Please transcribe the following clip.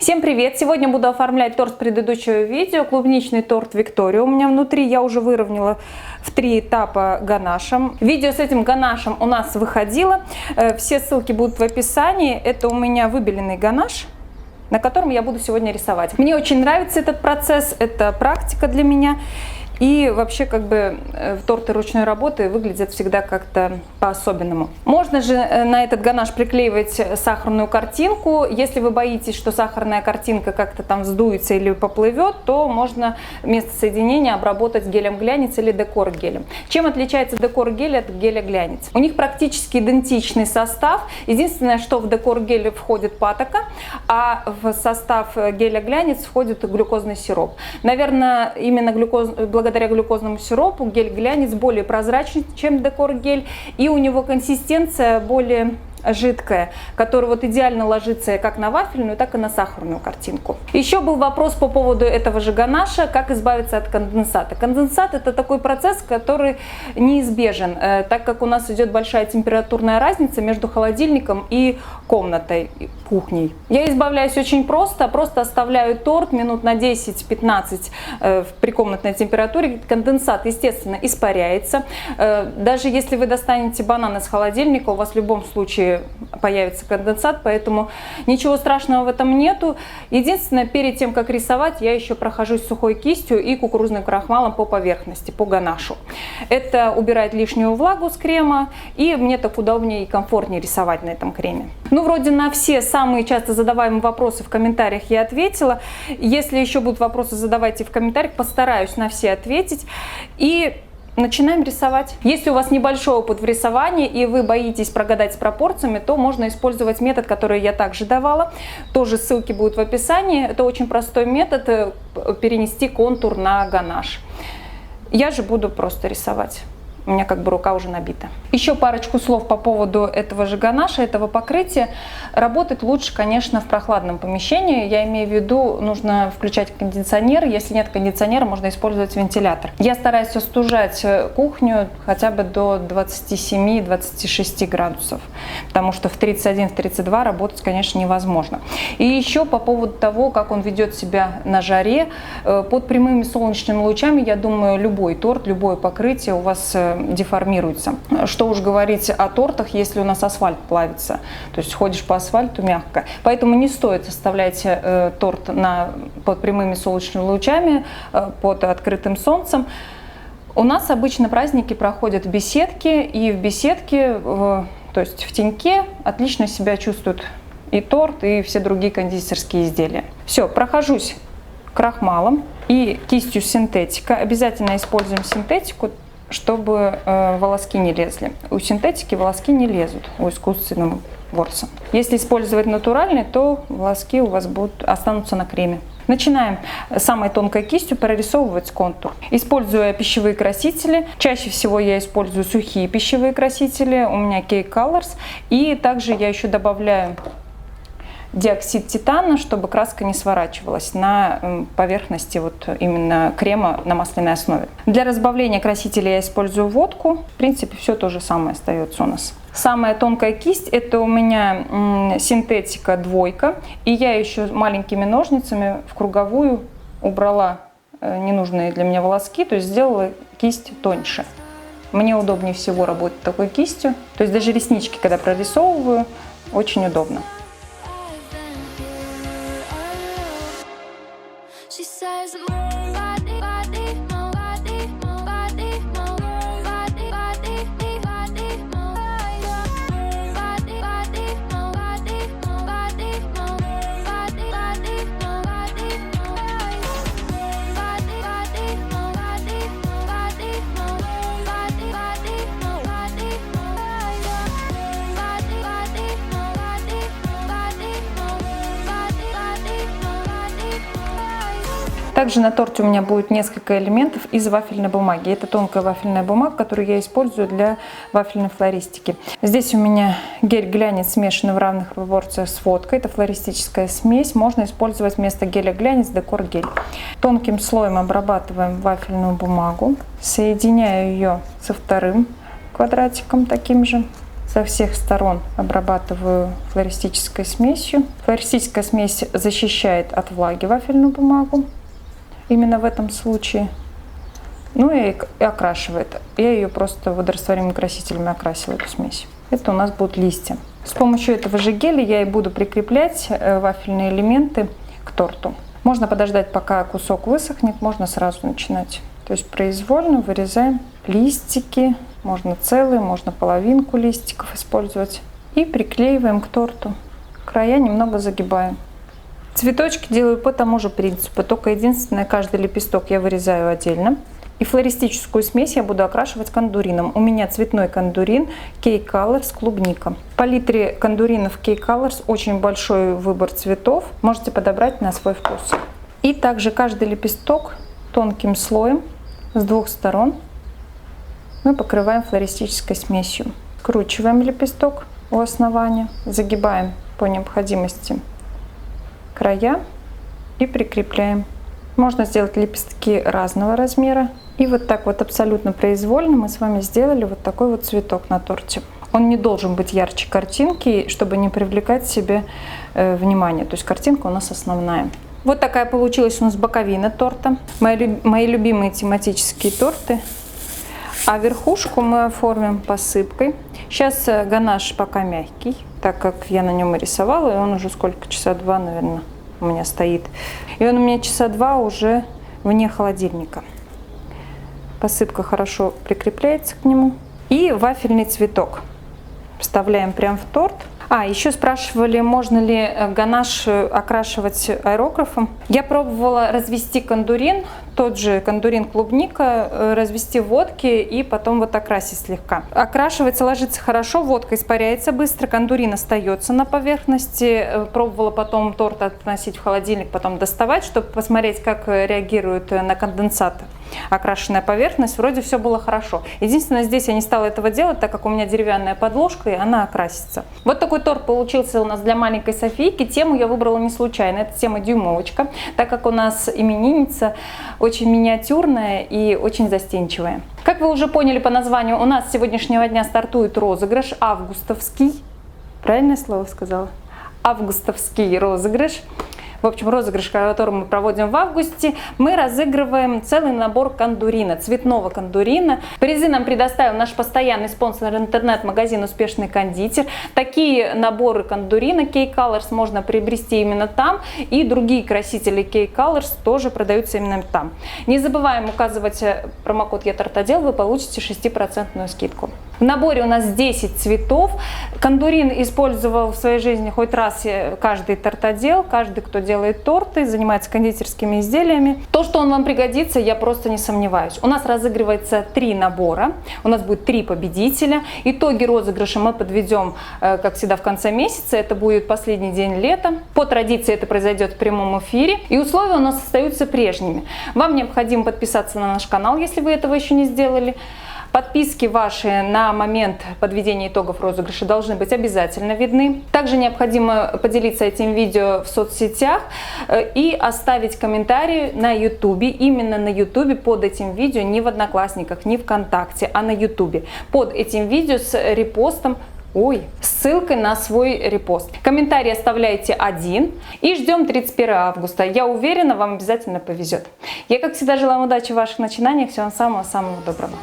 Всем привет! Сегодня буду оформлять торт предыдущего видео, клубничный торт Виктория. У меня внутри я уже выровняла в 3 этапа ганашем. Видео с этим ганашем у нас выходило. Все ссылки будут в описании. Это у меня выбеленный ганаш, на котором я буду сегодня рисовать. Мне очень нравится этот процесс, это практика для меня. И вообще торты ручной работы выглядят всегда как-то по-особенному. Можно же на этот ганаш приклеивать сахарную картинку. Если вы боитесь, что сахарная картинка как-то там вздуется или поплывет, то можно место соединения обработать гелем глянец или декор гелем. Чем отличается декор гель от геля глянец? У них практически идентичный состав. Единственное, что в декор геле входит патока, а в состав геля глянец входит глюкозный сироп. Наверное, именно благодаря глюкозному сиропу гель-глянец более прозрачный, чем декор-гель, и у него консистенция более жидкая, которая вот идеально ложится как на вафельную, так и на сахарную картинку. Еще был вопрос по поводу этого же ганаша, как избавиться от конденсата. Конденсат — это такой процесс, который неизбежен, так как у нас идет большая температурная разница между холодильником и комнатой, кухней. Я избавляюсь очень просто оставляю торт минут на 10-15 при комнатной температуре. Конденсат, естественно, испаряется. Даже если вы достанете банан из холодильника, у вас в любом случае появится конденсат, поэтому ничего страшного в этом нету. Единственное, перед тем, как рисовать, я еще прохожусь сухой кистью и кукурузным крахмалом по поверхности, по ганашу. Это убирает лишнюю влагу с крема, и мне так удобнее и комфортнее рисовать на этом креме. Ну, вроде на все самые часто задаваемые вопросы в комментариях я ответила. Если еще будут вопросы, задавайте в комментариях, постараюсь на все ответить. И начинаем рисовать. Если у вас небольшой опыт в рисовании и вы боитесь прогадать с пропорциями, то можно использовать метод, который я также давала. Тоже ссылки будут в описании. Это очень простой метод перенести контур на ганаш. Я же буду просто рисовать. У меня рука уже набита. Еще парочку слов по поводу этого же ганаша, этого покрытия. Работать лучше, конечно, в прохладном помещении. Я имею в виду, нужно включать кондиционер. Если нет кондиционера, можно использовать вентилятор. Я стараюсь остужать кухню хотя бы до 27-26 градусов, потому что в 31-32 работать, конечно, невозможно. И еще по поводу того, как он ведет себя на жаре. Под прямыми солнечными лучами, я думаю, любой торт, любое покрытие у вас деформируется. Что уж говорить о тортах, если у нас асфальт плавится, то есть ходишь по асфальту мягко. Поэтому не стоит оставлять торт под прямыми солнечными лучами, под открытым солнцем. У нас обычно праздники проходят в беседке, и в беседке, то есть в теньке, отлично себя чувствуют и торт, и все другие кондитерские изделия. Все, прохожусь крахмалом и кистью синтетика. Обязательно используем синтетику, чтобы волоски не лезли. У синтетики волоски не лезут, у искусственного ворса. Если использовать натуральный, то волоски у вас останутся на креме. Начинаем самой тонкой кистью прорисовывать контур. Используя пищевые красители, чаще всего я использую сухие пищевые красители, у меня Cake Colors, и также я еще добавляю диоксид титана, чтобы краска не сворачивалась на поверхности именно крема на масляной основе. Для разбавления красителя я использую водку. В принципе, все то же самое остается у нас. Самая тонкая кисть — это у меня синтетика 2. И я еще маленькими ножницами в круговую убрала ненужные для меня волоски, то есть сделала кисть тоньше. Мне удобнее всего работать такой кистью. То есть даже реснички, когда прорисовываю, очень удобно. Также на торте у меня будет несколько элементов из вафельной бумаги. Это тонкая вафельная бумага, которую я использую для вафельной флористики. Здесь у меня гель-глянец, смешанный в равных пропорциях с водкой. Это флористическая смесь. Можно использовать вместо геля-глянец декор-гель. Тонким слоем обрабатываем вафельную бумагу. Соединяю ее со вторым квадратиком таким же. Со всех сторон обрабатываю флористической смесью. Флористическая смесь защищает от влаги вафельную бумагу. Именно в этом случае. Ну и окрашивает. Я ее просто водорастворимыми красителями окрасила, эту смесь. Это у нас будут листья. С помощью этого же геля я и буду прикреплять вафельные элементы к торту. Можно подождать, пока кусок высохнет, можно сразу начинать. То есть произвольно вырезаем листики, можно целые, можно половинку листиков использовать. И приклеиваем к торту. Края немного загибаем. Цветочки делаю по тому же принципу, только единственное, каждый лепесток я вырезаю отдельно. И флористическую смесь я буду окрашивать кондурином. У меня цветной кондурин Cake Colors клубника. В палитре кондуринов Cake Colors очень большой выбор цветов. Можете подобрать на свой вкус. И также каждый лепесток тонким слоем с двух сторон мы покрываем флористической смесью. Скручиваем лепесток у основания, загибаем по необходимости края и прикрепляем. Можно сделать лепестки разного размера. И вот так вот абсолютно произвольно мы с вами сделали вот такой вот цветок на торте. Он не должен быть ярче картинки, чтобы не привлекать себе внимание. То есть картинка у нас основная. Вот такая получилась у нас боковина торта. Мои любимые тематические торты. А верхушку мы оформим посыпкой. Сейчас ганаш пока мягкий, так как я на нем и рисовала, и он уже сколько, часа два, наверное, у меня стоит. И он у меня часа два уже вне холодильника. Посыпка хорошо прикрепляется к нему. И вафельный цветок вставляем прямо в торт. Еще спрашивали, можно ли ганаш окрашивать аэрографом. Я пробовала развести кондурин, тот же кондурин клубника, развести в водке и потом вот окрасить слегка. Окрашивается, ложится хорошо, водка испаряется быстро, кондурин остается на поверхности. Пробовала потом торт относить в холодильник, потом доставать, чтобы посмотреть, как реагирует на конденсат окрашенная поверхность. Вроде все было хорошо. Единственное, здесь я не стала этого делать, так как у меня деревянная подложка, и она окрасится. Вот такой торт получился у нас для маленькой Софийки. Тему я выбрала не случайно. Это тема дюймовочка, так как у нас именинница очень миниатюрная и очень застенчивая. Как вы уже поняли по названию, у нас с сегодняшнего дня стартует розыгрыш августовский. Правильное слово сказала? Августовский розыгрыш. В общем, розыгрыш, который мы проводим в августе, мы разыгрываем целый набор кондурина, цветного кондурина. Призы нам предоставил наш постоянный спонсор интернет-магазин «Успешный кондитер». Такие наборы кондурина Cake Colors можно приобрести именно там, и другие красители Cake Colors тоже продаются именно там. Не забываем указывать промокод «ЯТортодел», вы получите 6% скидку. В наборе у нас 10 цветов. Кондурин использовал в своей жизни хоть раз каждый тортодел, каждый, кто делает торты, занимается кондитерскими изделиями. То, что он вам пригодится, я просто не сомневаюсь. У нас разыгрывается 3 набора, у нас будет 3 победителя. Итоги розыгрыша мы подведем, как всегда, в конце месяца. Это будет последний день лета. По традиции это произойдет в прямом эфире. И условия у нас остаются прежними. Вам необходимо подписаться на наш канал, если вы этого еще не сделали. Подписки ваши на момент подведения итогов розыгрыша должны быть обязательно видны. Также необходимо поделиться этим видео в соцсетях и оставить комментарий на YouTube. Именно на YouTube под этим видео, не в Одноклассниках, не ВКонтакте, а на YouTube. Под этим видео с репостом, с ссылкой на свой репост. Комментарий оставляйте один и ждем 31 августа. Я уверена, вам обязательно повезет. Я, как всегда, желаю удачи в ваших начинаниях. Всего вам самого-самого доброго.